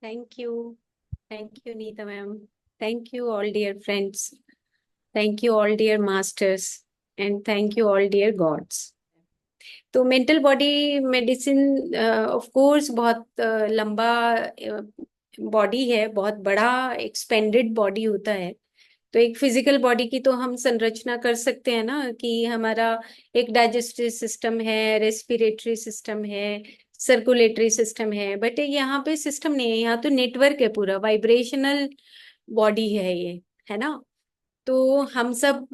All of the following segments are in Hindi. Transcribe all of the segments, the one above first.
Thank you. Thank you, Neeta ma'am. Thank you, all dear friends. Thank you, all dear masters. And thank you, all dear gods. तो mental body medicine of course बहुत लंबा बॉडी है, बहुत बड़ा एक्सपेंडेड बॉडी होता है। तो एक फिजिकल बॉडी की तो हम संरचना कर सकते हैं ना, कि हमारा एक डाइजेस्टिव सिस्टम है, रेस्पिरेटरी सिस्टम है, सर्कुलेटरी सिस्टम है। बट यहाँ पे सिस्टम नहीं है, यहाँ तो नेटवर्क है, पूरा वाइब्रेशनल बॉडी है ये, है ना। तो हम सब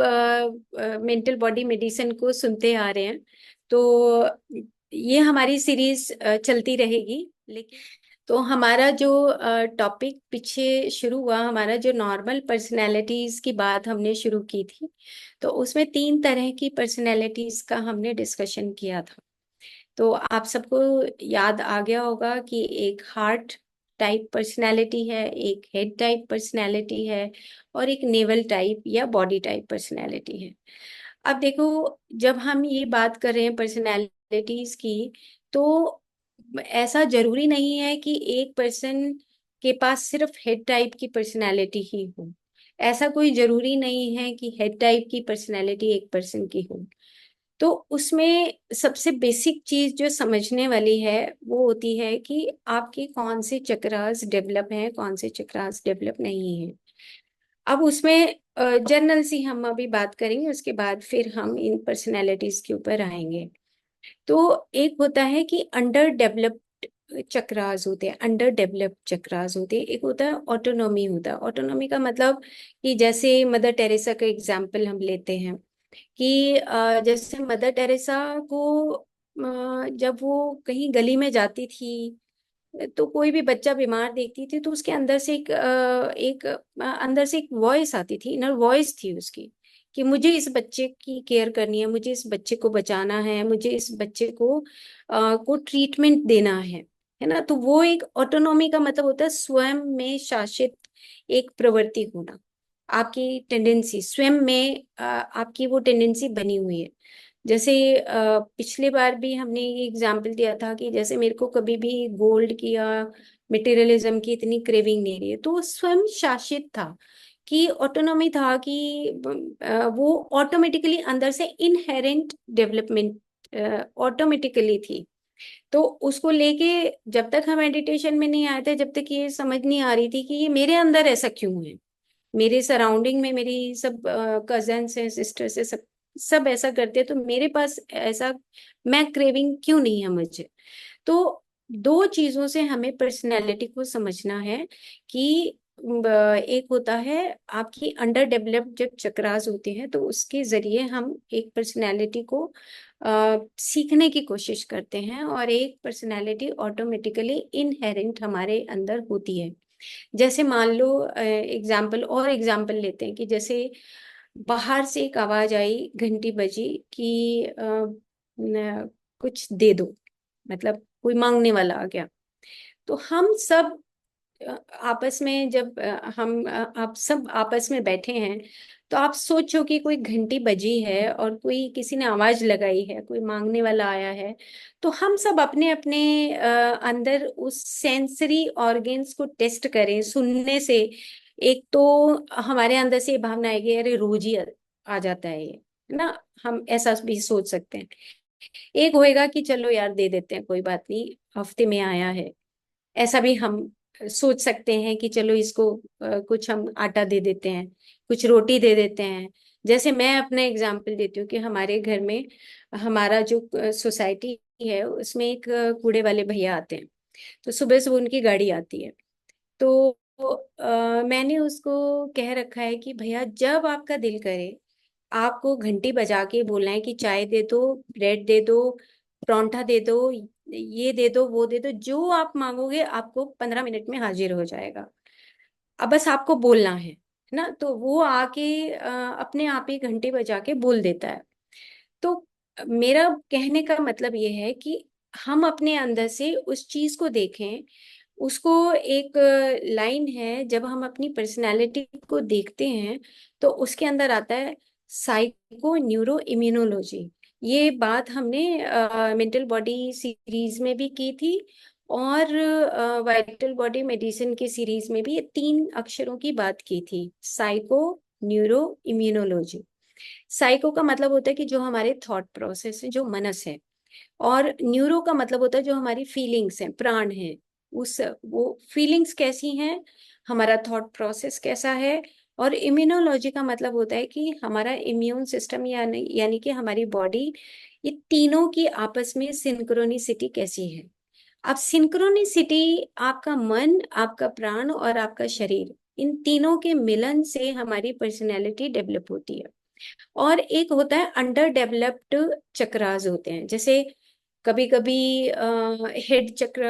मेंटल बॉडी मेडिसिन को सुनते आ रहे हैं। तो ये हमारी सीरीज चलती रहेगी। लेकिन तो हमारा जो टॉपिक पीछे शुरू हुआ, हमारा जो नॉर्मल पर्सनैलिटीज की बात हमने शुरू की थी, तो उसमें 3 तरह की पर्सनैलिटीज का हमने डिस्कशन किया था। तो आप सबको याद आ गया होगा कि एक हार्ट टाइप पर्सनैलिटी है, एक हेड टाइप पर्सनैलिटी है, और एक नेवल टाइप या बॉडी टाइप पर्सनैलिटी है। अब देखो, जब हम ये बात कर रहे हैं पर्सनैलिटीज की, तो ऐसा जरूरी नहीं है कि एक पर्सन के पास सिर्फ हेड टाइप की पर्सनैलिटी ही हो। ऐसा कोई जरूरी नहीं है कि हेड टाइप की पर्सनैलिटी एक पर्सन की हो। तो उसमें सबसे बेसिक चीज जो समझने वाली है वो होती है कि आपके कौन से चक्रास डेवलप हैं, कौन से चक्रास डेवलप नहीं है। अब उसमें जनरल सी हम अभी बात करेंगे, उसके बाद फिर हम इन पर्सनैलिटीज के ऊपर आएंगे। तो एक होता है कि अंडर डेवलप्ड चक्रास होते हैं, अंडर डेवलप्ड चक्रास होते हैं। एक होता है ऑटोनॉमी, होता है ऑटोनॉमी का मतलब कि जैसे मदर टेरेसा का एग्जाम्पल हम लेते हैं, कि जैसे मदर टेरेसा को जब वो कहीं गली में जाती थी, तो कोई भी बच्चा बीमार देखती थी, तो उसके अंदर से अंदर से एक वॉइस आती थी, इनर वॉइस थी उसकी, कि मुझे इस बच्चे की केयर करनी है, मुझे इस बच्चे को बचाना है, मुझे इस बच्चे को ट्रीटमेंट देना है ना। तो वो एक ऑटोनॉमी का मतलब होता है स्वयं में शासित एक प्रवृत्ति होना। आपकी टेंडेंसी स्वयं में आपकी वो टेंडेंसी बनी हुई है। जैसे पिछले बार भी हमने ये एग्जाम्पल दिया था कि जैसे मेरे को कभी भी गोल्ड की या मटेरियलिज्म की इतनी क्रेविंग नहीं रही है, तो वो स्वयं शासित था, कि ऑटोनॉमी था, कि वो ऑटोमेटिकली अंदर से इनहेरेंट डेवलपमेंट ऑटोमेटिकली थी। तो उसको लेके जब तक हम मेडिटेशन में नहीं आए थे, जब तक ये समझ नहीं आ रही थी कि ये मेरे अंदर ऐसा क्यों है, मेरे सराउंडिंग में मेरी सब कजन्स हैं, सिस्टर्स हैं, सब ऐसा करते हैं, तो मेरे पास ऐसा मैं क्रेविंग क्यों नहीं है मुझे। तो दो चीजों से हमें पर्सनैलिटी को समझना है, कि एक होता है आपकी अंडर डेवलप्ड जब चक्रास होते हैं, तो उसके जरिए हम एक पर्सनैलिटी को सीखने की कोशिश करते हैं, और एक पर्सनैलिटी ऑटोमेटिकली इनहेरेंट हमारे अंदर होती है। जैसे मान लो एग्जाम्पल, और एग्जाम्पल लेते हैं कि जैसे बाहर से एक आवाज आई, घंटी बजी कि कुछ दे दो, मतलब कोई मांगने वाला आ गया। तो हम सब आपस में जब आप सब आपस में बैठे हैं, तो आप सोचो कि कोई घंटी बजी है और कोई किसी ने आवाज लगाई है, कोई मांगने वाला आया है। तो हम सब अपने अपने अंदर उस सेंसरी ऑर्गन्स को टेस्ट करें सुनने से। एक तो हमारे अंदर से ये भावना आएगी, अरे रोज ही आ जाता है ये, है ना। हम ऐसा भी सोच सकते हैं। एक होएगा कि चलो यार दे देते हैं, कोई बात नहीं, हफ्ते में आया है। ऐसा भी हम सोच सकते हैं कि चलो इसको कुछ हम आटा दे देते हैं, कुछ रोटी दे देते हैं। जैसे मैं अपना एग्जाम्पल देती हूँ कि हमारे घर में, हमारा जो सोसाइटी है उसमें एक कूड़े वाले भैया आते हैं। तो सुबह सुबह उनकी गाड़ी आती है। तो मैंने उसको कह रखा है कि भैया जब आपका दिल करे, आपको घंटी बजा के बोलना है कि चाय दे दो, ब्रेड दे दो, परांठा दे दो, ये दे दो, वो दे दो, जो आप मांगोगे आपको 15 मिनट में हाजिर हो जाएगा। अब बस आपको बोलना है ना। तो वो आके अपने आप ही घंटी बजा के बोल देता है। तो मेरा कहने का मतलब ये है कि हम अपने अंदर से उस चीज को देखें। उसको एक लाइन है, जब हम अपनी पर्सनालिटी को देखते हैं, तो उसके अंदर आता है साइको न्यूरो इम्यूनोलॉजी। ये बात हमने मेंटल बॉडी सीरीज में भी की थी, और वाइटल बॉडी मेडिसिन की सीरीज में भी ये 3 अक्षरों की बात की थी, साइको, न्यूरो, इम्यूनोलॉजी। साइको का मतलब होता है कि जो हमारे थॉट प्रोसेस है, जो मनस है। और न्यूरो का मतलब होता है जो हमारी फीलिंग्स हैं, प्राण है। उस वो फीलिंग्स कैसी हैं, हमारा थॉट प्रोसेस कैसा है। और इम्यूनोलॉजी का मतलब होता है कि हमारा इम्यून सिस्टम, यानी यानी कि हमारी बॉडी, ये तीनों की आपस में सिंक्रोनिसिटी कैसी है। अब सिंक्रोनिसिटी, आपका मन, आपका प्राण और आपका शरीर, इन तीनों के मिलन से हमारी पर्सनैलिटी डेवलप होती है। और एक होता है अंडर डेवलप्ड चक्रास होते हैं, जैसे कभी कभी हेड चक्र,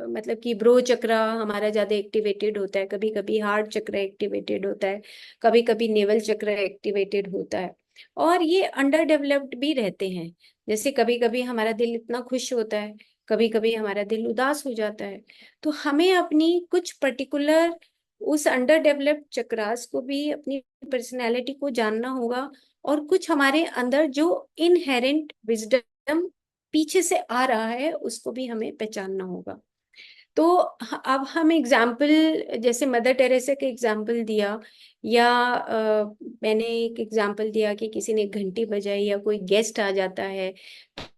मतलब कि ब्रो चक्र हमारा ज्यादा एक्टिवेटेड होता है, कभी कभी हार्ट चक्र एक्टिवेटेड होता है, कभी कभी नेवल चक्र एक्टिवेटेड होता है। और ये अंडर डेवलप्ड भी रहते हैं। जैसे कभी कभी हमारा दिल इतना खुश होता है, कभी कभी हमारा दिल उदास हो जाता है। तो हमें अपनी कुछ पर्टिकुलर उस अंडर डेवलप्ड चक्रास को भी, अपनी पर्सनैलिटी को जानना होगा। और कुछ हमारे अंदर जो इनहेरेंट विजडम पीछे से आ रहा है, उसको भी हमें पहचानना होगा। तो अब हम एग्जाम्पल, जैसे मदर टेरेसा का एग्जाम्पल दिया, या मैंने एक एग्जाम्पल दिया कि किसी ने घंटी बजाई या कोई गेस्ट आ जाता है,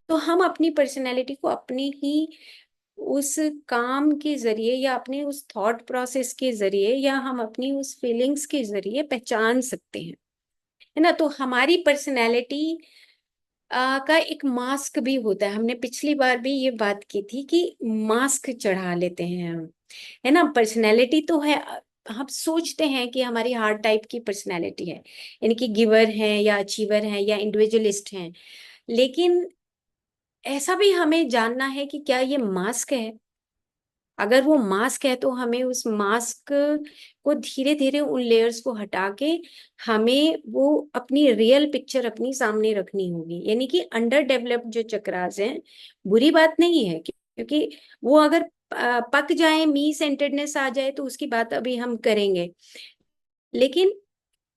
तो हम अपनी पर्सनैलिटी को अपनी ही उस काम के जरिए, या अपने उस थॉट प्रोसेस के जरिए, या हम अपनी उस फीलिंग्स के जरिए पहचान सकते हैं, है ना। तो हमारी पर्सनैलिटी का एक मास्क भी होता है। हमने पिछली बार भी ये बात की थी कि मास्क चढ़ा लेते हैं हम, है ना। पर्सनैलिटी तो है, हम सोचते हैं कि हमारी हार्ट टाइप की पर्सनैलिटी है, यानी कि गिवर है या अचीवर है या इंडिविजुअलिस्ट हैं। लेकिन ऐसा भी हमें जानना है कि क्या ये मास्क है। अगर वो मास्क है तो हमें उस मास्क को धीरे धीरे, उन लेयर्स को हटा के, हमें वो अपनी रियल पिक्चर अपनी सामने रखनी होगी। यानी कि अंडर डेवलप्ड जो चक्रास हैं, बुरी बात नहीं है, क्योंकि वो अगर पक जाए, मी सेंटर्डनेस आ जाए, तो उसकी बात अभी हम करेंगे। लेकिन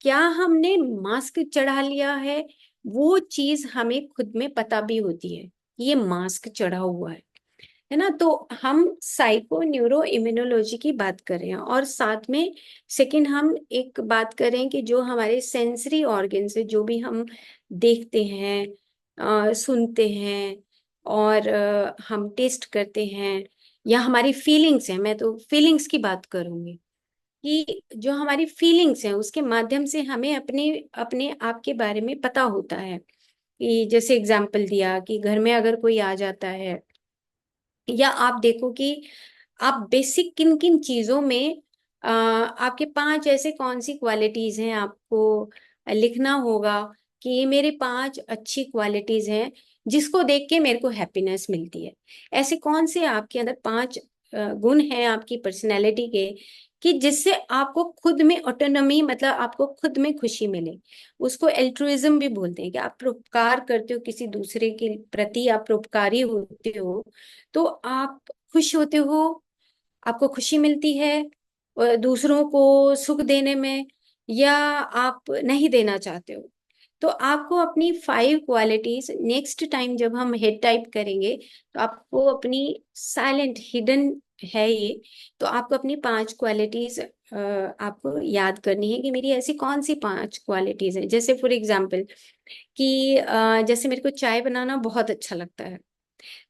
क्या हमने मास्क चढ़ा लिया है, वो चीज हमें खुद में पता भी होती है कि ये मास्क चढ़ा हुआ है ना। तो हम साइको न्यूरो इम्यूनोलॉजी की बात कर रहे हैं, और साथ में सेकंड हम एक बात करें कि जो हमारे सेंसरी ऑर्गन्स है, जो भी हम देखते हैं, सुनते हैं, और हम टेस्ट करते हैं, या हमारी फीलिंग्स हैं, मैं तो फीलिंग्स की बात करूंगी, कि जो हमारी फीलिंग्स हैं उसके माध्यम से हमें अपने अपने आप के बारे में पता होता है। कि जैसे एग्जाम्पल दिया कि घर में अगर कोई आ जाता है, या आप देखो कि आप बेसिक किन किन चीजों में, आपके 5 ऐसे कौन सी क्वालिटीज हैं, आपको लिखना होगा कि ये मेरे 5 अच्छी क्वालिटीज हैं जिसको देख के मेरे को हैप्पीनेस मिलती है। ऐसे कौन से आपके अंदर 5 गुण हैं आपकी पर्सनैलिटी के, कि जिससे आपको खुद में ऑटोनॉमी, मतलब आपको खुद में खुशी मिले। उसको एल्ट्रुइज्म भी बोलते हैं, कि आप परोपकार करते हो, किसी दूसरे के प्रति आप परोपकारी होते हो, तो आप खुश होते हो, आपको खुशी मिलती है दूसरों को सुख देने में, या आप नहीं देना चाहते हो। तो आपको अपनी 5 क्वालिटीज, नेक्स्ट टाइम जब हम हेड टाइप करेंगे, तो आपको अपनी साइलेंट हिडन है ये, तो आपको अपनी 5 क्वालिटीज आपको याद करनी है कि मेरी ऐसी कौन सी 5 क्वालिटीज हैं। जैसे फॉर एग्जाम्पल कि जैसे मेरे को चाय बनाना बहुत अच्छा लगता है,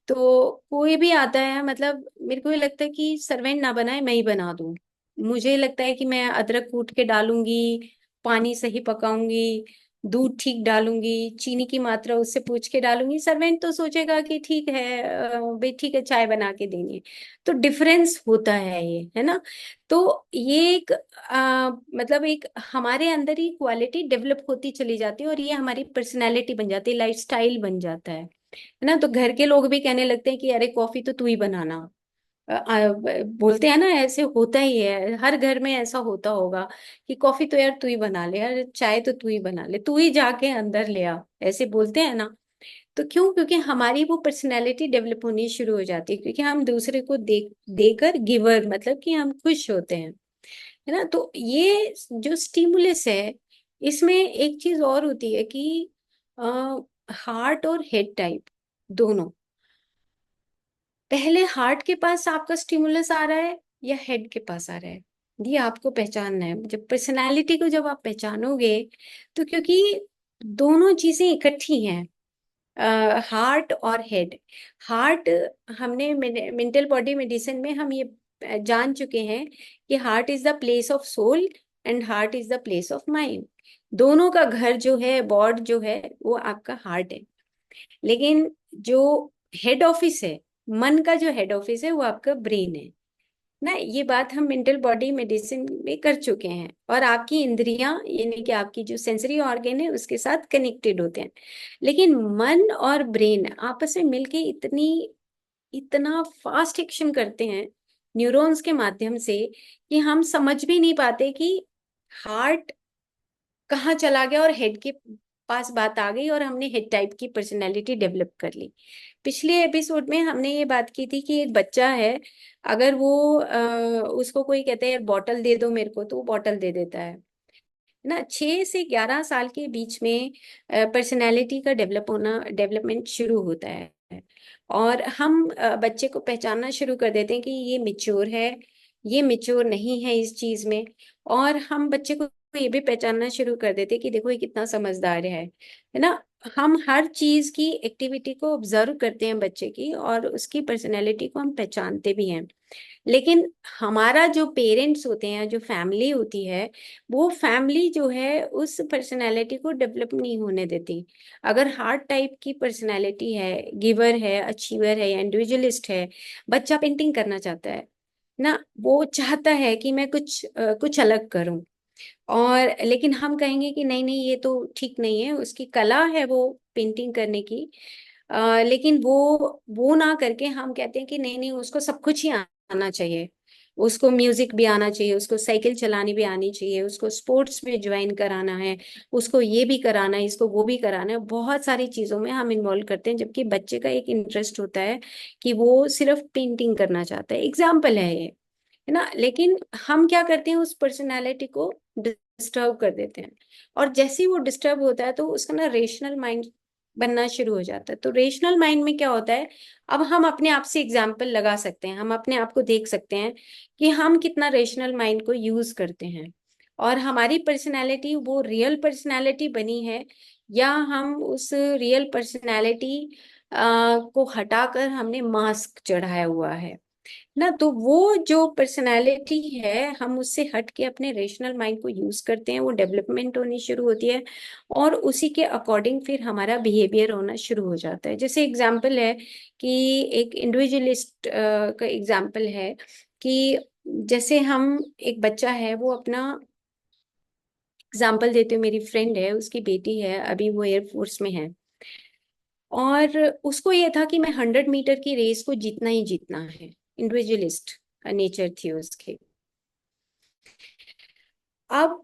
तो कोई भी आता है, मतलब मेरे को ये लगता है कि सर्वेंट ना बनाए, मैं ही बना दूं। मुझे लगता है कि मैं अदरक कूट के डालूंगी, पानी सही पकाऊंगी, दूध ठीक डालूंगी, चीनी की मात्रा उससे पूछ के डालूंगी। सर्वेंट तो सोचेगा कि ठीक है, भाई ठीक है, चाय बना के देनी है। तो डिफरेंस होता है ये, है ना। तो ये एक मतलब एक हमारे अंदर ही क्वालिटी डेवलप होती चली जाती है, और ये हमारी पर्सनैलिटी बन जाती है, लाइफ स्टाइल बन जाता है ना। तो घर के लोग भी कहने लगते हैं कि अरे कॉफी तो तू ही बनाना। बोलते हैं ना, ऐसे होता ही है, हर घर में ऐसा होता होगा कि कॉफी तो यार तू ही बना ले, यार चाय तो तू ही बना ले, तू ही जाके अंदर ले आ, ऐसे बोलते हैं ना। तो क्यों? क्योंकि हमारी वो पर्सनैलिटी डेवलप होनी शुरू हो जाती है, क्योंकि हम दूसरे को देकर गिवर, मतलब कि हम खुश होते हैं, है ना। तो ये जो स्टिमुलस है, इसमें एक चीज और होती है कि हार्ट और हेड टाइप दोनों, पहले हार्ट के पास आपका स्टिमुलस आ रहा है या हेड के पास आ रहा है, ये आपको पहचानना है। जब पर्सनालिटी को जब आप पहचानोगे, तो क्योंकि दोनों चीजें इकट्ठी हैं, हार्ट और हेड। हार्ट, हमने मेंटल बॉडी मेडिसिन में हम ये जान चुके हैं कि heart is the place of soul and heart is the place of mind. दोनों का घर जो है, बॉड जो है, वो आपका हार्ट है। लेकिन जो हेड ऑफिस है, मन का जो हेड ऑफिस है, वो आपका ब्रेन है ना। ये बात हम मेंटल बॉडी मेडिसिन में कर चुके हैं। और आपकी इंद्रियां, यानी कि आपकी जो सेंसरी ऑर्गन है, उसके साथ कनेक्टेड होते हैं। लेकिन मन और ब्रेन आपस में मिलके इतना फास्ट एक्शन करते हैं न्यूरॉन्स के माध्यम से, कि हम समझ भी नहीं पाते कि हार्ट कहाँ चला गया और हेड के पास बात आ गई और हमने हेड टाइप की पर्सनैलिटी डेवलप कर ली। पिछले एपिसोड में हमने ये बात की थी कि एक बच्चा है, अगर वो उसको कोई कहते हैं बॉटल दे दो मेरे को, तो वो बॉटल दे देता है ना। 6 से 11 साल के बीच में पर्सनैलिटी का डेवलपमेंट शुरू होता है। और हम बच्चे को पहचानना शुरू कर देते हैं कि ये मिच्योर है, ये मिच्योर नहीं है इस चीज में। और हम बच्चे को ये भी पहचानना शुरू कर देते हैं कि देखो ये कितना समझदार है ना। हम हर चीज की एक्टिविटी को ऑब्जर्व करते हैं बच्चे की, और उसकी पर्सनैलिटी को हम पहचानते भी हैं। लेकिन हमारा जो पेरेंट्स होते हैं, जो फैमिली होती है, वो फैमिली जो है उस पर्सनैलिटी को डेवलप नहीं होने देती। अगर हार्ट टाइप की पर्सनैलिटी है, गिवर है, अचीवर है या इंडिविजुअलिस्ट है, बच्चा पेंटिंग करना चाहता है ना, वो चाहता है कि मैं कुछ अलग करूं। और लेकिन हम कहेंगे कि नहीं नहीं, ये तो ठीक नहीं है, उसकी कला है वो पेंटिंग करने की। लेकिन वो ना करके हम कहते हैं कि नहीं नहीं, उसको सब कुछ ही आना चाहिए। उसको म्यूजिक भी आना चाहिए, उसको साइकिल चलानी भी आनी चाहिए, उसको स्पोर्ट्स में ज्वाइन कराना है, उसको ये भी कराना है, इसको वो भी कराना है। बहुत सारी चीजों में हम इन्वॉल्व करते हैं, जबकि बच्चे का एक इंटरेस्ट होता है कि वो सिर्फ पेंटिंग करना चाहता है। एग्जाम्पल है ये, है ना। लेकिन हम क्या करते हैं, उस पर्सनालिटी को डिस्टर्ब कर देते हैं। और जैसे ही वो डिस्टर्ब होता है, तो उसका ना रेशनल माइंड बनना शुरू हो जाता है। तो रेशनल माइंड में क्या होता है, अब हम अपने आप से एग्जाम्पल लगा सकते हैं, हम अपने आप को देख सकते हैं कि हम कितना रेशनल माइंड को यूज करते हैं। और हमारी पर्सनालिटी वो रियल पर्सनालिटी बनी है, या हम उस रियल पर्सनालिटी को हटाकर हमने मास्क चढ़ाया हुआ है ना। तो वो जो पर्सनालिटी है, हम उससे हट के अपने रेशनल माइंड को यूज करते हैं, वो डेवलपमेंट होनी शुरू होती है। और उसी के अकॉर्डिंग फिर हमारा बिहेवियर होना शुरू हो जाता है। जैसे एग्जाम्पल है कि एक इंडिविजुअलिस्ट का एग्जाम्पल है कि जैसे हम, एक बच्चा है, वो अपना एग्जाम्पल देते हुए, मेरी फ्रेंड है, उसकी बेटी है, अभी वो एयरफोर्स में है। और उसको ये था कि मैं 100 मीटर की रेस को जीतना ही जीतना है। इंडिविजुअलिस्ट का नेचर थी उसके। अब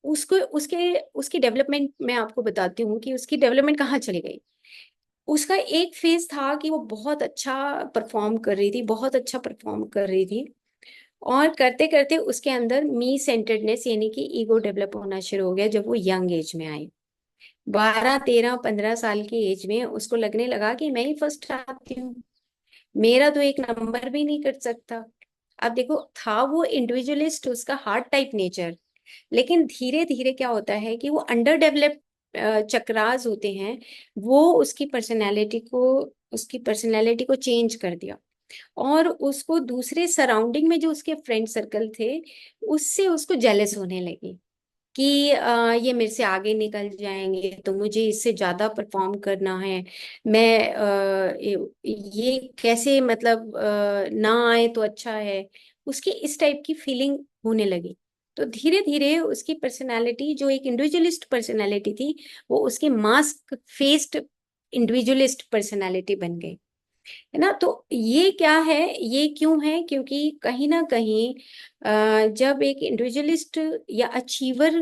उसको उसके उसकी डेवलपमेंट मैं आपको बताती हूँ कि उसकी डेवलपमेंट कहाँ चली गई। उसका एक फेज था कि वो बहुत अच्छा परफॉर्म कर रही थी, बहुत अच्छा परफॉर्म कर रही थी। और करते करते उसके अंदर मी सेंटर्डनेस, यानी कि ईगो डेवलप होना शुरू हो गया। जब वो यंग एज में आई, 12 13 15 साल की एज में, उसको लगने लगा कि मैं ही फर्स्ट आती हूँ, मेरा तो एक नंबर भी नहीं कट सकता। अब देखो, था वो इंडिविजुअलिस्ट, उसका हार्ट टाइप नेचर। लेकिन धीरे धीरे क्या होता है कि वो अंडर डेवलप चक्रास होते हैं, वो उसकी पर्सनैलिटी को चेंज कर दिया। और उसको दूसरे सराउंडिंग में जो उसके फ्रेंड सर्कल थे, उससे उसको जेलस होने लगी कि ये मेरे से आगे निकल जाएंगे, तो मुझे इससे ज्यादा परफॉर्म करना है। मैं ये कैसे, मतलब ना आए तो अच्छा है। उसकी इस टाइप की फीलिंग होने लगी। तो धीरे धीरे उसकी पर्सनालिटी, जो एक इंडिविजुअलिस्ट पर्सनालिटी थी, वो उसकी मास्क फेस्ड इंडिविजुअलिस्ट पर्सनालिटी बन गई, है ना। तो ये क्या है, ये क्यों है? क्योंकि कहीं ना कहीं जब एक इंडिविजुअलिस्ट या अचीवर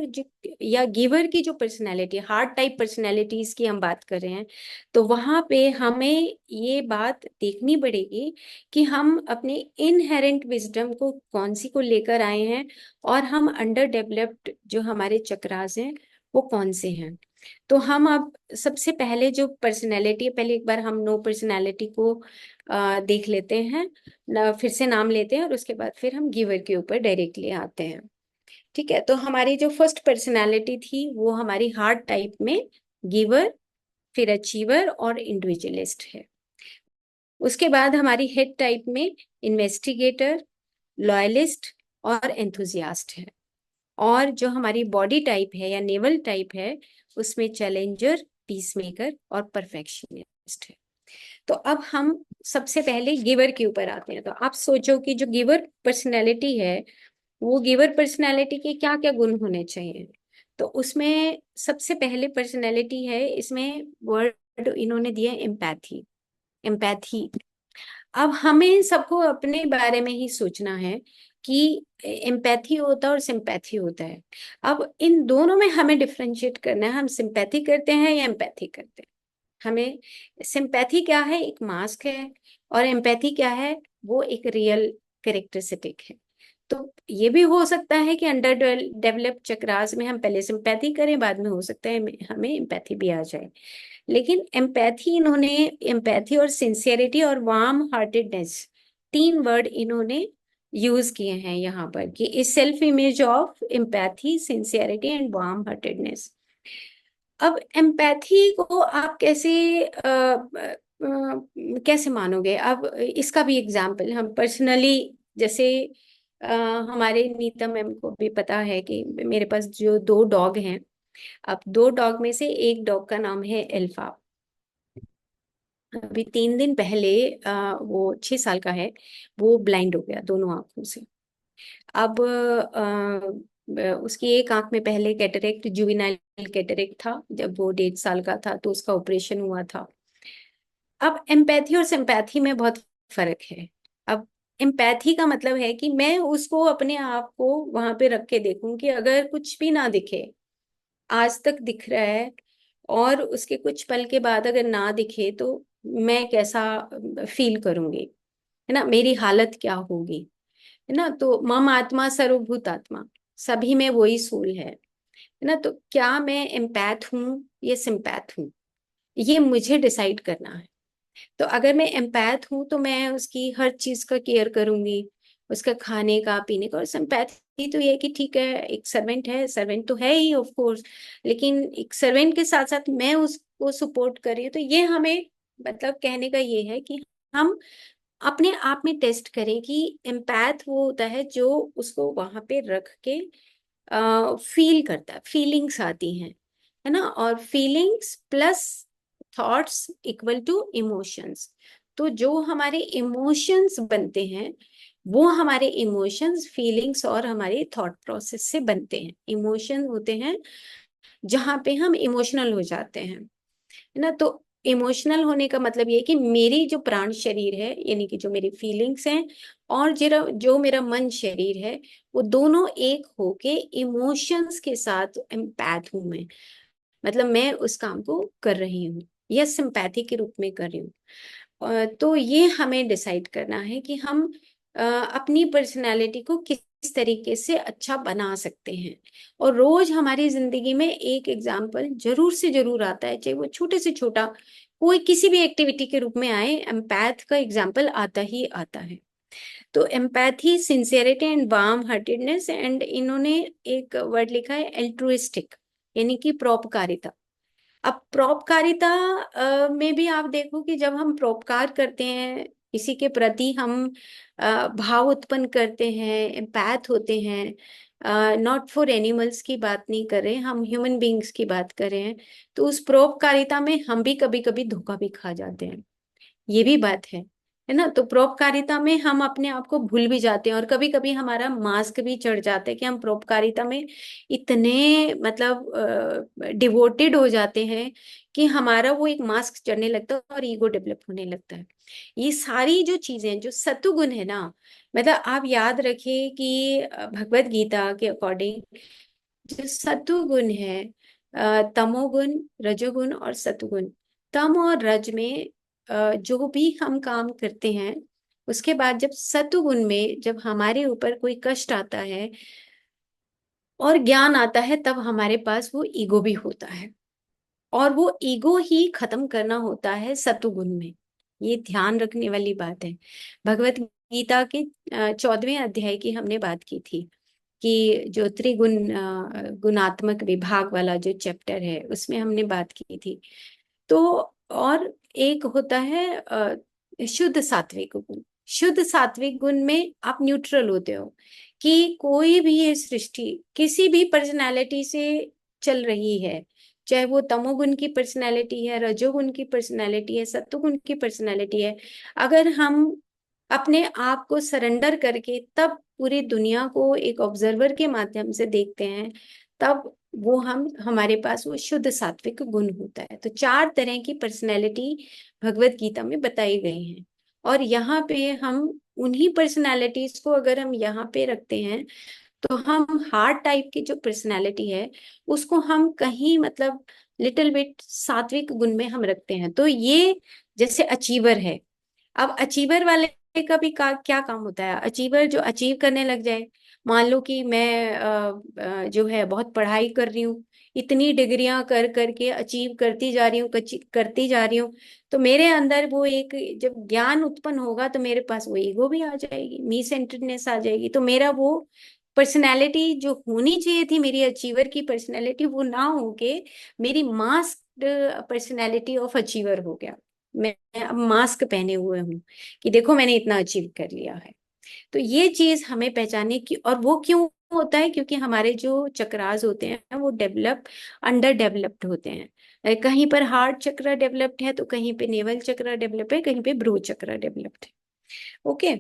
या गिवर की जो पर्सनैलिटी, हार्ट टाइप पर्सनैलिटीज की हम बात कर रहे हैं, तो वहां पे हमें ये बात देखनी पड़ेगी कि हम अपने इनहेरेंट विजडम को कौन सी को लेकर आए हैं, और हम अंडर डेवलप्ड जो हमारे चक्रास हैं, वो कौन से हैं। तो हम अब सबसे पहले जो पर्सनैलिटी है, पहले एक बार हम नो पर्सनैलिटी को देख लेते हैं फिर से नाम लेते हैं और उसके बाद फिर हम गिवर के ऊपर डायरेक्टली आते हैं। ठीक है, तो हमारी जो फर्स्ट पर्सनैलिटी थी वो हमारी हार्ट टाइप में गिवर, फिर अचीवर और इंडिविजुअलिस्ट है। उसके बाद हमारी हेड टाइप में इन्वेस्टिगेटर, लॉयलिस्ट और एंथुजियास्ट है। और जो हमारी बॉडी टाइप है या नेवल टाइप है उसमें चैलेंजर, पीसमेकर और परफेक्शनिस्ट है। तो अब हम सबसे पहले गिवर के ऊपर आते हैं। तो आप सोचो कि जो गिवर पर्सनैलिटी है वो गिवर पर्सनैलिटी के क्या क्या गुण होने चाहिए। तो उसमें सबसे पहले पर्सनैलिटी है, इसमें वर्ड इन्होंने दिया एम्पैथी। एम्पैथी, अब हमें सबको अपने बारे में ही सोचना है कि एम्पैथी होता है और सिंपैथी होता है। अब इन दोनों में हमें डिफरेंशिएट करना है, हम सिंपैथी करते हैं या एम्पैथी करते हैं। हमें सिंपैथी क्या है, एक मास्क है, और एम्पैथी क्या है, वो एक रियल कैरेक्टरिस्टिक है। तो ये भी हो सकता है कि अंडर डेवलप्ड चक्रास में हम पहले सिंपैथी करें, बाद में हो सकता है हमें एम्पैथी भी आ जाए। लेकिन एम्पैथी, इन्होंने एम्पैथी और सिंसियरिटी और वार्म हार्टेडनेस, तीन वर्ड इन्होंने यूज किए हैं यहाँ पर कि इस self image of empathy, sincerity and warm heartedness. अब एम्पैथी को आप कैसे मानोगे। अब इसका भी एग्जाम्पल हम पर्सनली, जैसे अ, हमारे नीता मैम को भी पता है कि मेरे पास जो दो डॉग हैं, अब दो डॉग में से एक डॉग का नाम है एल्फा। अभी 3 दिन पहले वो 6 साल का है, वो ब्लाइंड हो गया दोनों आंखों से। अब उसकी एक आंख में पहले कैटरेक्ट, जुवेनाइल कैटरेक्ट था, जब वो 1.5 साल का था तो उसका ऑपरेशन हुआ था। अब एम्पैथी और सिंपैथी में बहुत फर्क है। अब एम्पैथी का मतलब है कि मैं उसको, अपने आप को वहां पे रख के देखूं कि अगर कुछ भी ना दिखे, आज तक दिख रहा है और उसके कुछ पल के बाद अगर ना दिखे तो मैं कैसा फील करूंगी, है ना, मेरी हालत क्या होगी, है ना। तो मम आत्मा सर्वभूत आत्मा, सभी में वही सोल है ना। तो क्या मैं एम्पैथ हूँ या सिंपैथ हूँ, ये मुझे डिसाइड करना है। तो अगर मैं एम्पैथ हूँ तो मैं उसकी हर चीज का केयर करूंगी, उसका खाने का, पीने का। और सिंपैथी तो ये है कि ठीक है, एक सर्वेंट है, सर्वेंट तो है ही ऑफ कोर्स, लेकिन एक सर्वेंट के साथ साथ मैं उसको सपोर्ट कर रही हूँ। तो ये हमें, मतलब कहने का ये है कि हम अपने आप में टेस्ट करें कि एम्पैथ वो होता है जो उसको वहां पे रख के फील करता है, फीलिंग्स आती हैं, है ना। और feelings plus thoughts equal to emotions. तो जो हमारे इमोशंस बनते हैं वो हमारे इमोशंस, फीलिंग्स और हमारे थॉट प्रोसेस से बनते हैं। इमोशन होते हैं जहां पे हम इमोशनल हो जाते हैं, है ना। तो इमोशनल होने का मतलब ये है कि मेरी जो प्राण शरीर है, यानी कि जो मेरी फीलिंग्स हैं, और जो जो मेरा मन शरीर है, वो दोनों एक होके इमोशंस के साथ एम्पैथ हूं मैं। मतलब मैं उस काम को कर रही हूँ या सिंपैथी के रूप में कर रही हूँ। तो ये हमें डिसाइड करना है कि हम अपनी पर्सनालिटी को किस तरीके से अच्छा बना सकते हैं। और रोज हमारी जिंदगी में एक एग्जाम्पल जरूर से जरूर आता है, चाहे वो छोटे से छोटा कोई किसी भी एक्टिविटी के रूप में आए, एम्पैथ का एग्जाम्पल आता ही आता है। तो empathy, sincerity and warm heartedness, and इन्होंने एक वर्ड लिखा है एल्ट्रुइस्टिक, यानी कि परोपकारिता। अब परोपकारिता में भी आप देखो कि जब हम परोपकार करते हैं किसी के प्रति, हम भाव उत्पन्न करते हैं, एम्पैथ होते हैं, नॉट फॉर एनिमल्स की बात नहीं कर रहे हैं, हम ह्यूमन बींग्स की बात कर रहे हैं। तो उस परोपकारिता में हम भी कभी कभी धोखा भी खा जाते हैं, ये भी बात है ना। तो परोपकारिता में हम अपने आप को भूल भी जाते हैं और कभी कभी हमारा मास्क भी चढ़ जाता है कि हम परोपकारिता में इतने, मतलब डिवोटेड हो जाते हैं कि हमारा वो एक मास्क चढ़ने लगता है और ईगो डेवलप होने लगता है। ये सारी जो चीजें, जो सत्वगुण है ना, मतलब आप याद रखिए कि भगवत गीता के अकॉर्डिंग जो सत्वगुण है, तमोगुण, रजोगुण और सत्वगुण, तम और रज में जो भी हम काम करते हैं, उसके बाद जब सत्वगुण में जब हमारे ऊपर कोई कष्ट आता है और ज्ञान आता है, तब हमारे पास वो ईगो भी होता है। और वो ईगो ही खत्म करना होता है सत्वगुण में। ये ध्यान रखने वाली बात है। भगवत गीता के 14वें अध्याय की हमने बात की थी कि जो त्रिगुण गुणात्मक विभाग वाला जो चैप्टर है उसमें हमने बात की थी। तो और एक होता है शुद्ध सात्विक गुण। शुद्ध सात्विक गुण में आप न्यूट्रल होते हो कि कोई भी ये सृष्टि किसी भी पर्सनालिटी से चल रही है, चाहे वो तमोगुण की पर्सनालिटी है, रजोगुण की पर्सनालिटी है, सत्वगुण की पर्सनालिटी है, अगर हम अपने आप को सरेंडर करके तब पूरी दुनिया को एक ऑब्जर्वर के माध्यम से देखते हैं, तब वो हम हमारे पास वो शुद्ध सात्विक गुण होता है। तो 4 तरह की पर्सनैलिटी भगवत गीता में बताई गई हैं। और यहाँ पे हम उन्हीं पर्सनैलिटीज को अगर हम यहाँ पे रखते हैं तो हम हार्ड टाइप की जो पर्सनैलिटी है उसको हम कहीं मतलब लिटिल बिट सात्विक गुण में हम रखते हैं। तो ये जैसे अचीवर है, अब अचीवर वाले का भी क्या काम होता है। अचीवर जो अचीव करने लग जाए, मान लो कि मैं जो है बहुत पढ़ाई कर रही हूँ, इतनी डिग्रियां कर करके अचीव करती जा रही हूँ, करती जा रही हूँ, तो मेरे अंदर वो एक जब ज्ञान उत्पन्न होगा तो मेरे पास वो ईगो भी आ जाएगी, मी सेंटर्डनेस आ जाएगी। तो मेरा वो पर्सनैलिटी जो होनी चाहिए थी, मेरी अचीवर की पर्सनैलिटी, वो ना होके मेरी मास्क्ड पर्सनैलिटी ऑफ अचीवर हो गया। मैं अब मास्क पहने हुए हूँ कि देखो मैंने इतना अचीव कर लिया है। तो ये चीज हमें पहचानने की, और वो क्यों होता है, क्योंकि हमारे जो चक्रास होते हैं वो अंडर डेवलप्ड होते हैं। कहीं पर हार्ट चक्र डेवलप्ड है, तो कहीं पे नेवल चक्र डेवलप है, कहीं पे ब्रू चक्र डेवलप्ड है। ओके।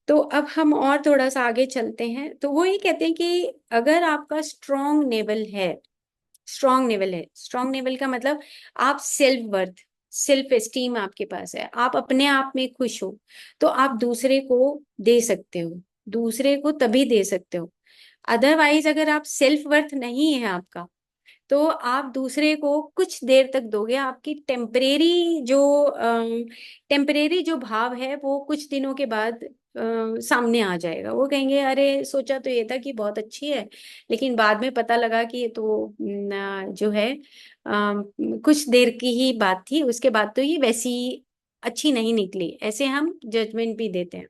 तो अब हम और थोड़ा सा आगे चलते हैं। तो वो ये कहते हैं कि अगर आपका स्ट्रॉन्ग नेवल का मतलब आप सेल्फ एस्टीम आपके पास है, आप अपने आप में खुश हो, तो आप दूसरे को दे सकते हो, दूसरे को तभी दे सकते हो। अदरवाइज अगर आप सेल्फ वर्थ नहीं है आपका, तो आप दूसरे को कुछ देर तक दोगे, आपकी टेम्परेरी जो भाव है वो कुछ दिनों के बाद सामने आ जाएगा। वो कहेंगे अरे सोचा तो ये था कि बहुत अच्छी है, लेकिन बाद में पता लगा कि ये तो जो है कुछ देर की ही बात थी, उसके बाद तो ये वैसी अच्छी नहीं निकली। ऐसे हम जजमेंट भी देते हैं।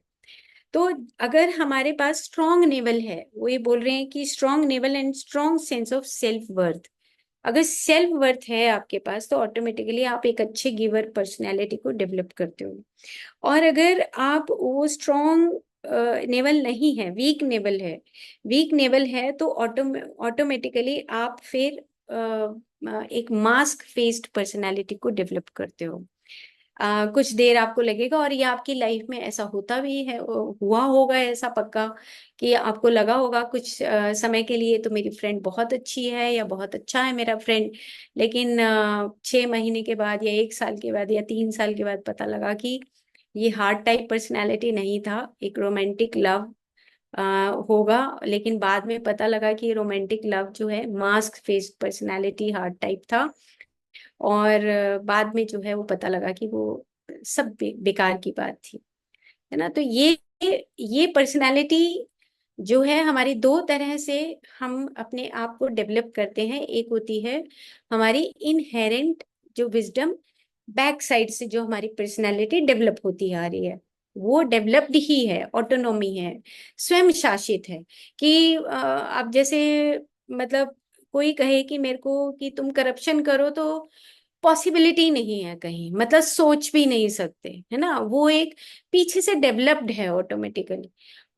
तो अगर हमारे पास स्ट्रॉन्ग नेवल है, वो ये बोल रहे हैं कि strong naval and strong sense of self worth, अगर सेल्फ वर्थ है आपके पास तो ऑटोमेटिकली आप एक अच्छे गिवर पर्सनैलिटी को डेवलप करते हो। और अगर आप वो स्ट्रॉन्ग नेवल नहीं है, वीक नेवल है, तो ऑटोमेटिकली आप फिर एक मास्क फेस्ड पर्सनैलिटी को डेवलप करते हो। कुछ देर आपको लगेगा, और ये आपकी लाइफ में ऐसा होता भी है, हुआ होगा ऐसा पक्का, कि आपको लगा होगा कुछ समय के लिए तो मेरी फ्रेंड बहुत अच्छी है या बहुत अच्छा है मेरा फ्रेंड, लेकिन 6 महीने के बाद या 1 साल के बाद या 3 साल के बाद पता लगा कि ये हार्ड टाइप पर्सनैलिटी नहीं था, एक रोमांटिक लव होगा, लेकिन बाद में पता लगा कि रोमांटिक लव जो है mask faced personality hard type था। और बाद में जो है वो पता लगा कि वो सब बेकार की बात थी, है ना। तो ये पर्सनालिटी जो है हमारी दो तरह से हम अपने आप को डेवलप करते हैं। एक होती है हमारी इनहेरेंट जो विजडम, बैक साइड से जो हमारी पर्सनालिटी डेवलप होती आ रही है, वो डेवलप्ड ही है, ऑटोनॉमी है, स्वयं शासित है। कि आप जैसे मतलब कोई कहे कि मेरे को कि तुम करप्शन करो, तो पॉसिबिलिटी नहीं है कहीं, मतलब सोच भी नहीं सकते, है ना। वो एक पीछे से डेवलप्ड है ऑटोमेटिकली।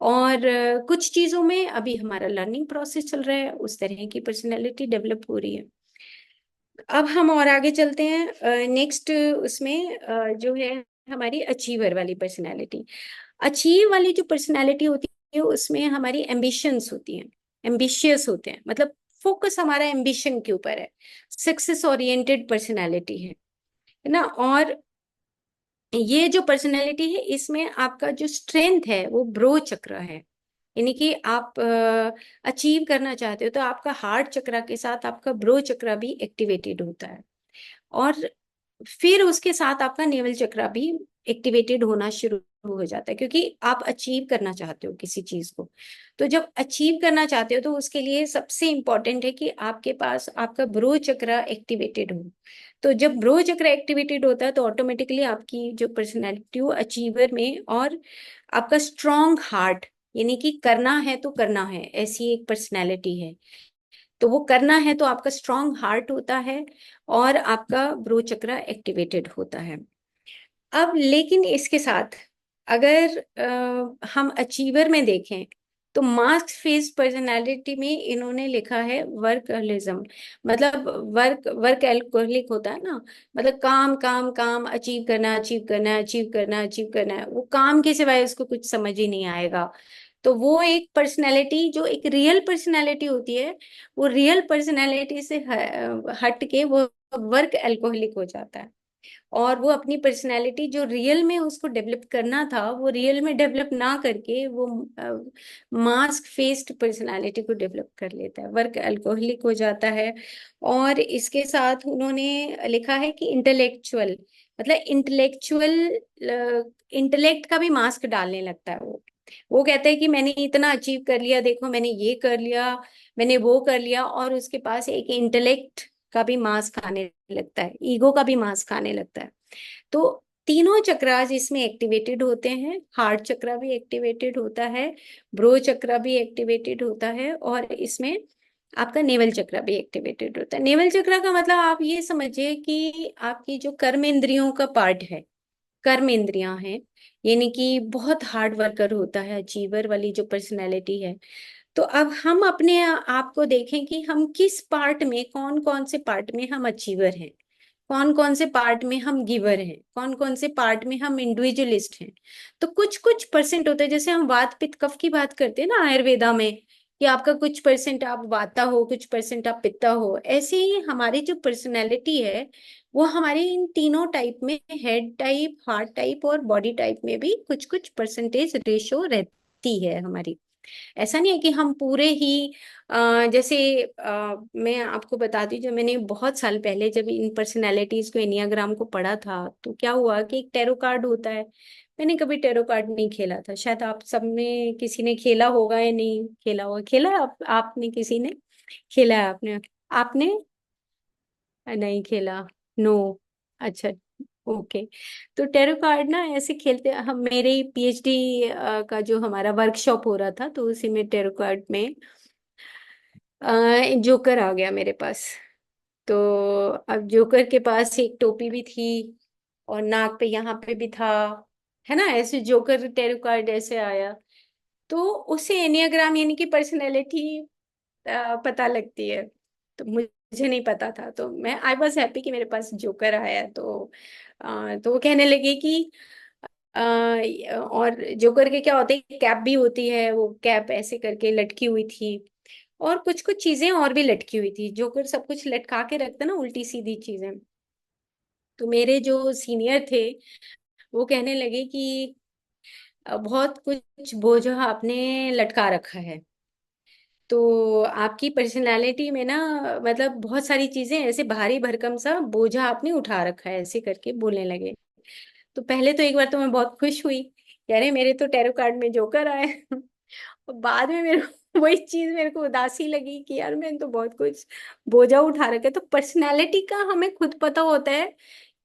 और कुछ चीजों में अभी हमारा लर्निंग प्रोसेस चल रहा है, उस तरह की पर्सनैलिटी डेवलप हो रही है। अब हम और आगे चलते हैं नेक्स्ट उसमें जो है हमारी अचीवर वाली पर्सनैलिटी। अचीव वाली जो पर्सनैलिटी होती है उसमें हमारी एम्बिशंस होती हैं, एम्बिशियस होते हैं, मतलब फोकस हमारा एम्बिशन के ऊपर है, सक्सेस ओरिएंटेड पर्सनैलिटी है ना। और ये जो पर्सनैलिटी है इसमें आपका जो स्ट्रेंथ है वो ब्रो चक्र है, यानी कि आप अचीव करना चाहते हो तो आपका हार्ट चक्र के साथ आपका ब्रो चक्र भी एक्टिवेटेड होता है, और फिर उसके साथ आपका नेवल चक्र भी एक्टिवेटेड होना शुरू हो जाता है, क्योंकि आप अचीव करना चाहते हो किसी चीज को। तो जब अचीव करना चाहते हो तो उसके लिए सबसे इंपॉर्टेंट है कि आपके पास आपका ब्रो चक्र एक्टिवेटेड हो। तो जब ब्रो चक्र एक्टिवेटेड होता है तो ऑटोमेटिकली आपकी जो पर्सनैलिटी हो अचीवर में, और आपका स्ट्रॉन्ग हार्ट, यानी कि करना है तो करना है, ऐसी एक पर्सनैलिटी है। तो वो करना है तो आपका स्ट्रॉन्ग हार्ट होता है और आपका ब्रो चक्र एक्टिवेटेड होता है। अब लेकिन इसके साथ अगर हम अचीवर में देखें तो मास्क फेस पर्सनालिटी में इन्होंने लिखा है वर्कहोलिज्म। मतलब वर्क एल्कोहलिक होता है ना, मतलब काम काम काम, अचीव करना अचीव करना अचीव करना अचीव करना है, वो काम के सिवाय उसको कुछ समझ ही नहीं आएगा। तो वो एक पर्सनैलिटी जो एक रियल पर्सनैलिटी होती है, वो रियल पर्सनैलिटी से हट के वो वर्क एल्कोहलिक हो जाता है। और वो अपनी पर्सनैलिटी जो रियल में उसको डेवलप करना था वो रियल में डेवलप ना करके वो मास्क फेस्ड पर्सनैलिटी को डेवलप कर लेता है, वर्क अल्कोहलिक हो जाता है। और इसके साथ उन्होंने लिखा है कि इंटेलेक्चुअल, मतलब इंटेलेक्चुअल, इंटेलेक्ट का भी मास्क डालने लगता है वो कहता है कि मैंने इतना अचीव कर लिया, देखो मैंने ये कर लिया, मैंने वो कर लिया, और उसके पास एक इंटेलेक्ट का भी मास्क आने लगता है, ईगो का भी मास्क आने लगता है। तो तीनों चक्रास इसमें एक्टिवेटेड होते हैं, हार्ट चक्रा भी एक्टिवेटेड होता है, ब्रो चक्रा भी एक्टिवेटेड होता है, और इसमें आपका नेवल चक्रा भी एक्टिवेटेड होता है। नेवल चक्रा का मतलब आप ये समझिए कि आपकी जो कर्म इंद्रियों का पार्ट है, कर्म इंद्रियां हैं, यानी कि बहुत हार्ड वर्कर होता है, अचीवर वाली जो पर्सनैलिटी है। तो अब हम अपने आप को देखें कि हम किस पार्ट में, कौन कौन से पार्ट में हम अचीवर हैं, कौन कौन से पार्ट में हम गिवर हैं, कौन कौन से पार्ट में हम इंडिविजुअलिस्ट हैं। तो कुछ कुछ परसेंट होता है, जैसे हम वात पित्त कफ की बात करते हैं ना आयुर्वेदा में, कि आपका कुछ परसेंट आप वाता हो, कुछ परसेंट आप पित्ता हो, ऐसे ही हमारी जो पर्सनैलिटी है वो हमारी इन तीनों टाइप में, हेड टाइप, हार्ट टाइप और बॉडी टाइप में भी कुछ कुछ परसेंटेज रेशो रहती है हमारी। ऐसा नहीं है कि हम पूरे ही जैसे मैं आपको बताती हूँ, जब मैंने बहुत साल पहले जब इन पर्सनैलिटीज को, एनियाग्राम को पढ़ा था, तो क्या हुआ कि एक टैरो कार्ड होता है। मैंने कभी टैरो कार्ड नहीं खेला था, शायद आप सब में किसी ने खेला होगा या नहीं खेला होगा। खेला है आपने, किसी ने खेला है? आपने आपने नहीं खेला? नो। अच्छा, ओके। तो टैरो कार्ड ना ऐसे खेलते हम, मेरे पीएचडी का जो हमारा वर्कशॉप हो रहा था तो उसी में टैरो कार्ड में जोकर आ गया मेरे पास। तो अब जोकर के पास एक टोपी भी थी और नाक पे यहाँ पे भी था, है ना, ऐसे जोकर टैरो कार्ड ऐसे आया। तो उसे एनियाग्राम यानी कि पर्सनैलिटी पता लगती है। तो मुझे नहीं पता था, तो मैं आई वॉज हैप्पी कि मेरे पास जोकर आया। तो वो कहने लगे कि और जोकर के क्या होते हैं, कैप भी होती है, वो कैप ऐसे करके लटकी हुई थी, और कुछ कुछ चीजें और भी लटकी हुई थी। जोकर सब कुछ लटका के रखता ना, उल्टी सीधी चीजें। तो मेरे जो सीनियर थे वो कहने लगे कि बहुत कुछ बोझ आपने लटका रखा है, तो आपकी पर्सनालिटी में ना, मतलब बहुत सारी चीजें ऐसे भारी भरकम सा बोझा आपने उठा रखा है, ऐसे करके बोलने लगे। तो पहले तो एक बार तो मैं बहुत खुश हुई, कह रहे मेरे तो टैरो कार्ड में जोकर आए। और बाद में मेरे को वही चीज, मेरे को उदासी लगी कि यार मैंने तो बहुत कुछ बोझा उठा रखा है। तो पर्सनालिटी का हमें खुद पता होता है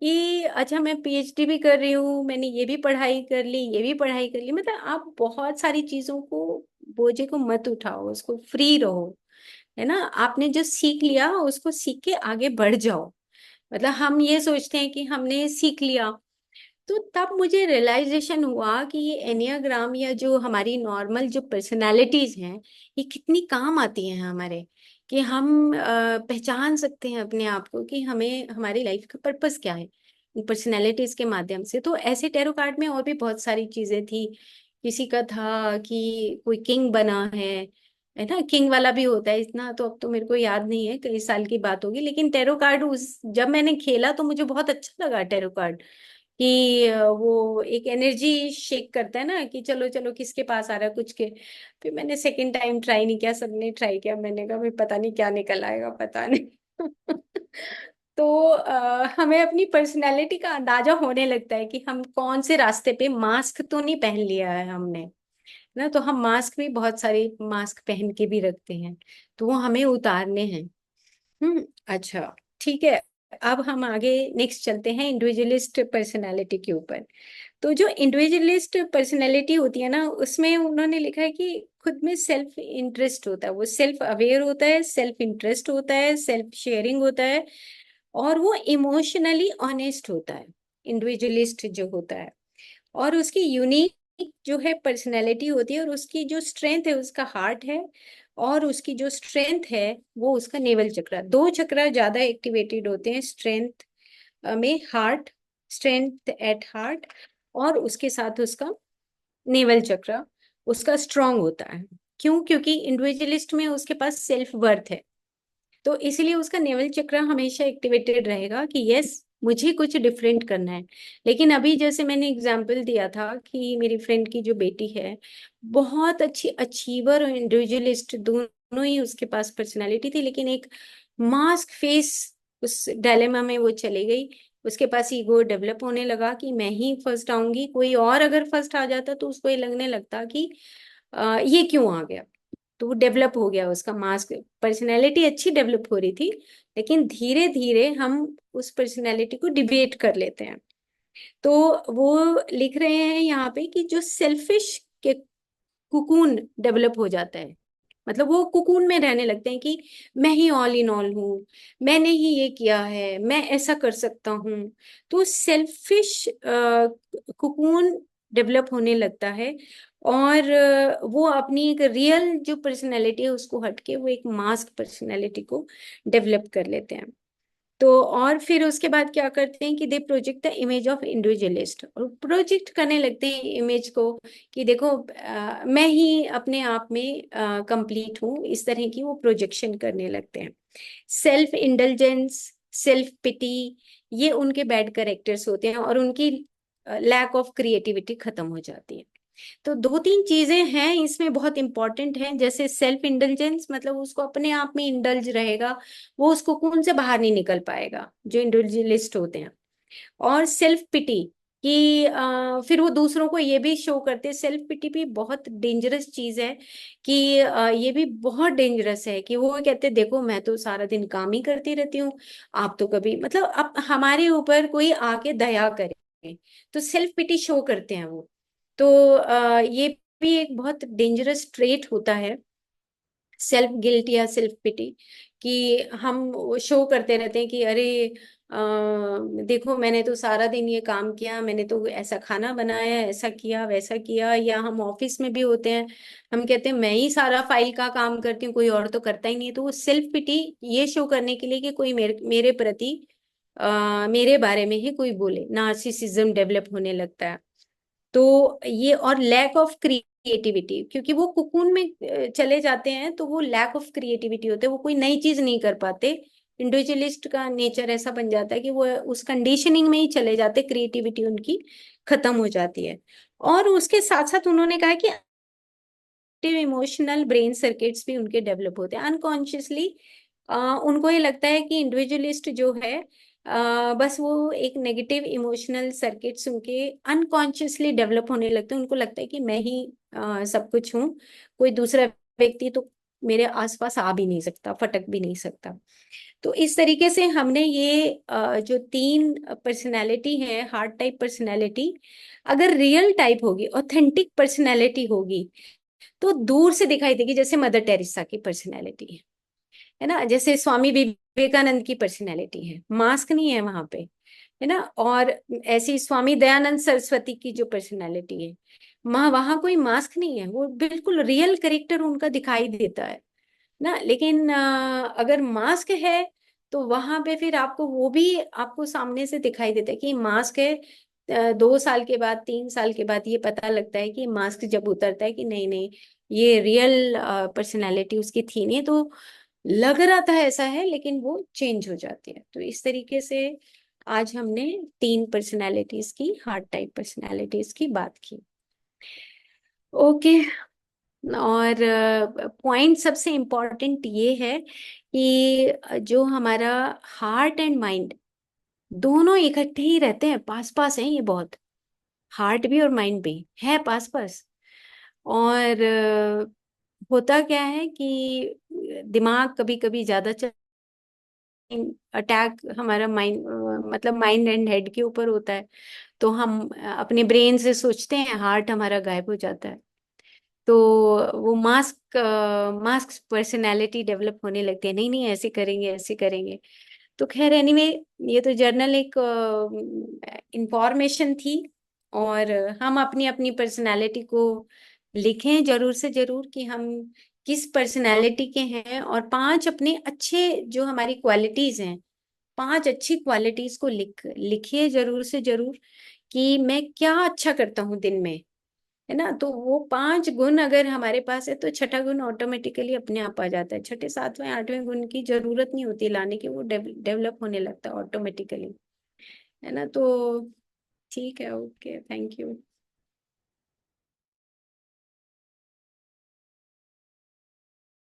कि अच्छा मैं पीएचडी भी कर रही हूँ, मैंने ये भी पढ़ाई कर ली, ये भी पढ़ाई कर ली, मतलब आप बहुत सारी चीजों को, बोझे को मत उठाओ, उसको फ्री रहो, है ना। आपने जो सीख लिया उसको सीख के आगे बढ़ जाओ। मतलब हम ये सोचते हैं कि हमने सीख लिया, तो तब मुझे रियलाइजेशन हुआ कि ये एनियाग्राम या जो हमारी नॉर्मल जो पर्सनालिटीज हैं, ये कितनी काम आती हैं हमारे, कि हम पहचान सकते हैं अपने आप को कि हमें हमारी लाइफ का पर्पस क्या है इन पर्सनालिटीज के माध्यम से। तो ऐसे टैरो कार्ड में और भी बहुत सारी चीजें थी। किसी का था कि कोई किंग बना है ना, किंग वाला भी होता है, इतना तो अब तो मेरे को याद नहीं है, कई साल की बात होगी। लेकिन टैरो कार्ड उस जब मैंने खेला तो मुझे बहुत अच्छा लगा टैरो कार्ड, कि वो एक एनर्जी शेक करता है ना, कि चलो चलो किसके पास आ रहा है कुछ के। फिर मैंने सेकंड टाइम ट्राई नहीं किया, सबने ट्राई किया, मैंने कहा भाई पता नहीं क्या निकल आएगा, पता नहीं। तो हमें अपनी पर्सनैलिटी का अंदाजा होने लगता है कि हम कौन से रास्ते पे, मास्क तो नहीं पहन लिया है हमने ना, तो हम मास्क भी, बहुत सारे मास्क पहन के भी रखते हैं, तो वो हमें उतारने हैं। अच्छा, ठीक है। अब हम आगे नेक्स्ट चलते हैं इंडिविजुअलिस्ट पर्सनालिटी के ऊपर। तो जो इंडिविजुअलिस्ट पर्सनैलिटी होती है ना, उसमें उन्होंने लिखा है कि खुद में सेल्फ इंटरेस्ट होता है, वो सेल्फ अवेयर होता है, सेल्फ इंटरेस्ट होता है, सेल्फ शेयरिंग होता है, और वो इमोशनली ऑनेस्ट होता है, इंडिविजुअलिस्ट जो होता है। और उसकी यूनिक जो है पर्सनैलिटी होती है, और उसकी जो स्ट्रेंथ है उसका हार्ट है, और उसकी जो स्ट्रेंथ है वो उसका नेवल चक्र। दो चक्र ज्यादा एक्टिवेटेड होते हैं स्ट्रेंथ में, हार्ट, स्ट्रेंथ एट हार्ट, और उसके साथ उसका नेवल चक्र उसका स्ट्रांग होता है। क्यों? क्योंकि इंडिविजुअलिस्ट में उसके पास सेल्फ वर्थ है, तो इसीलिए उसका नेवल चक्र हमेशा एक्टिवेटेड रहेगा कि यस, मुझे कुछ डिफरेंट करना है। लेकिन अभी जैसे मैंने एग्जांपल दिया था कि मेरी फ्रेंड की जो बेटी है, बहुत अच्छी अचीवर और इंडिविजुअलिस्ट दोनों ही उसके पास पर्सनालिटी थी, लेकिन एक मास्क फेस, उस डायलेमा में वो चली गई। उसके पास ईगो डेवलप होने लगा कि मैं ही फर्स्ट आऊंगी, कोई और अगर फर्स्ट आ जाता तो उसको ये लगने लगता कि ये क्यों आ गया। तो वो डेवलप हो गया, उसका मास्क, पर्सनैलिटी अच्छी डेवलप हो रही थी, लेकिन धीरे धीरे हम उस पर्सनैलिटी को डिबेट कर लेते हैं। तो वो लिख रहे हैं यहाँ पे कि जो सेल्फिश के कुकून डेवलप हो जाता है, मतलब वो कुकून में रहने लगते हैं कि मैं ही ऑल इन ऑल हूँ, मैंने ही ये किया है, मैं ऐसा कर सकता हूँ। तो सेल्फिश कुकून डेवलप होने लगता है, और वो अपनी एक रियल जो पर्सनैलिटी है उसको हटके वो एक मास्क पर्सनैलिटी को डेवलप कर लेते हैं। तो और फिर उसके बाद क्या करते हैं कि they project the image of individualist, और प्रोजेक्ट करने लगते हैं इमेज को कि देखो मैं ही अपने आप में कंप्लीट हूँ, इस तरह की वो प्रोजेक्शन करने लगते हैं। सेल्फ इंडल्जेंस, सेल्फ पिटी, ये उनके बैड कैरेक्टर्स होते हैं, और उनकी लैक ऑफ क्रिएटिविटी खत्म हो जाती है। तो दो तीन चीजें हैं इसमें बहुत इंपॉर्टेंट हैं, जैसे सेल्फ इंडल्जेंस, मतलब उसको अपने आप में इंडल्ज रहेगा, वो उसको कौन से बाहर नहीं निकल पाएगा जो इंडिविजुअलिस्ट होते हैं। और सेल्फ पिटी कि फिर वो दूसरों को ये भी शो करते हैं। सेल्फ पिटी भी बहुत डेंजरस चीज है, कि ये भी बहुत डेंजरस है कि वो कहते हैं देखो मैं तो सारा दिन काम ही करती रहती हूँ, आप तो कभी, मतलब अब हमारे ऊपर कोई आके दया करे, तो सेल्फ पिटी शो करते हैं वो। तो ये भी एक बहुत डेंजरस ट्रेट होता है, सेल्फ गिल्ट या सेल्फ पिटी, कि हम शो करते रहते हैं कि अरे अ, देखो मैंने तो सारा दिन ये काम किया, मैंने तो ऐसा खाना बनाया, ऐसा किया वैसा किया। या हम ऑफिस में भी होते हैं, हम कहते हैं मैं ही सारा फाइल का काम करती हूँ, कोई और तो करता ही नहीं है। तो वो सेल्फ पिटी ये शो करने के लिए कि कोई मेरे प्रति मेरे बारे में ही कोई बोले, नार्सिसिज्म डेवलप होने लगता है। तो ये, और लैक ऑफ क्रिएटिविटी, क्योंकि वो कुकून में चले जाते हैं, तो वो लैक ऑफ क्रिएटिविटी होते हैं, वो कोई नई चीज नहीं कर पाते। इंडिविजुअलिस्ट का नेचर ऐसा बन जाता है कि वो उस कंडीशनिंग में ही चले जाते, क्रिएटिविटी उनकी खत्म हो जाती है। और उसके साथ साथ उन्होंने कहा कि इमोशनल ब्रेन सर्किट्स भी उनके डेवलप होते हैं अनकॉन्शियसली। उनको ये लगता है कि इंडिविजुअलिस्ट जो है, बस वो एक नेगेटिव इमोशनल सर्किट्स उनके अनकॉन्शियसली डेवलप होने लगते हैं। उनको लगता है कि मैं ही सब कुछ हूँ, कोई दूसरा व्यक्ति तो मेरे आसपास आ भी नहीं सकता, फटक भी नहीं सकता। तो इस तरीके से हमने ये जो तीन पर्सनैलिटी है, हार्ट टाइप पर्सनैलिटी, अगर रियल टाइप होगी, ऑथेंटिक पर्सनैलिटी होगी, तो दूर से दिखाई देगी, जैसे मदर टेरेसा की पर्सनैलिटी है ना, जैसे स्वामी विवेकानंद की पर्सनैलिटी है, मास्क नहीं है वहां पे, है ना। और ऐसी स्वामी दयानंद सरस्वती की जो पर्सनैलिटी है, वहां कोई मास्क नहीं है, वो बिल्कुल रियल करेक्टर उनका दिखाई देता है ना। लेकिन अगर मास्क है तो वहां पे फिर आपको वो भी आपको सामने से दिखाई देता है कि मास्क है। 2 साल के बाद, 3 साल के बाद ये पता लगता है कि मास्क जब उतरता है कि नहीं नहीं, ये रियल पर्सनालिटी उसकी थी नहीं, तो लग रहा था ऐसा है, लेकिन वो चेंज हो जाती है। तो इस तरीके से आज हमने तीन पर्सनालिटीज की, हार्ट टाइप पर्सनालिटीज की बात की। ओके, और पॉइंट सबसे इम्पोर्टेंट ये है कि जो हमारा हार्ट एंड माइंड दोनों इकट्ठे ही रहते हैं, पास पास हैं ये बहुत, हार्ट भी और माइंड भी है पास पास। और होता क्या है कि दिमाग कभी कभी ज्यादा अटैक हमारा माइंड, मतलब माइंड एंड हेड के ऊपर होता है। तो हम अपने ब्रेन से सोचते हैं, हार्ट हमारा गायब हो जाता है। तो वो मास्क मास्क पर्सनालिटी डेवलप होने लगती है, नहीं नहीं ऐसे करेंगे ऐसे करेंगे। तो खैर एनीवे, ये तो जर्नल एक इंफॉर्मेशन थी। और हम अपनी अपनी पर्सनालिटी को लिखें जरूर से जरूर कि हम किस पर्सनालिटी के हैं, और 5 अपने अच्छे जो हमारी क्वालिटीज हैं, 5 अच्छी क्वालिटीज को लिखिए जरूर से जरूर कि मैं क्या अच्छा करता हूँ दिन में, है ना। तो वो 5 गुण अगर हमारे पास है तो छठा गुण ऑटोमेटिकली अपने आप आ जाता है। छठे सातवें आठवें गुण की जरूरत नहीं होती लाने की, वो डेवलप होने लगता है ऑटोमेटिकली, है ना। तो ठीक है, ओके, थैंक यू।